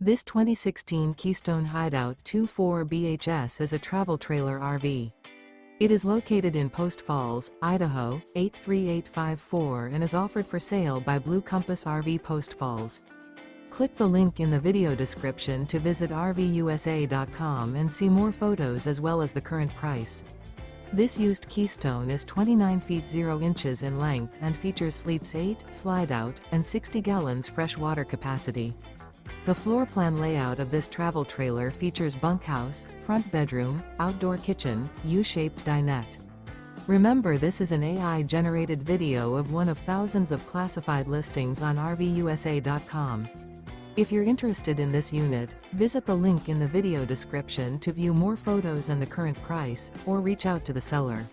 This 2016 Keystone Hideout 24 BHS is a travel trailer RV. It is located in Post Falls, Idaho, 83854 and is offered for sale by Blue Compass RV Post Falls. Click the link in the video description to visit RVUSA.com and see more photos as well as the current price. This used Keystone is 29 feet 0 inches in length and features sleeps 8, Slideout, and 60 gallons fresh water capacity. The floor plan layout of this travel trailer features bunkhouse, front bedroom, outdoor kitchen, U-shaped dinette. Remember, this is an AI-generated video of one of thousands of classified listings on RVUSA.com. If you're interested in this unit, visit the link in the video description to view more photos and the current price, or reach out to the seller.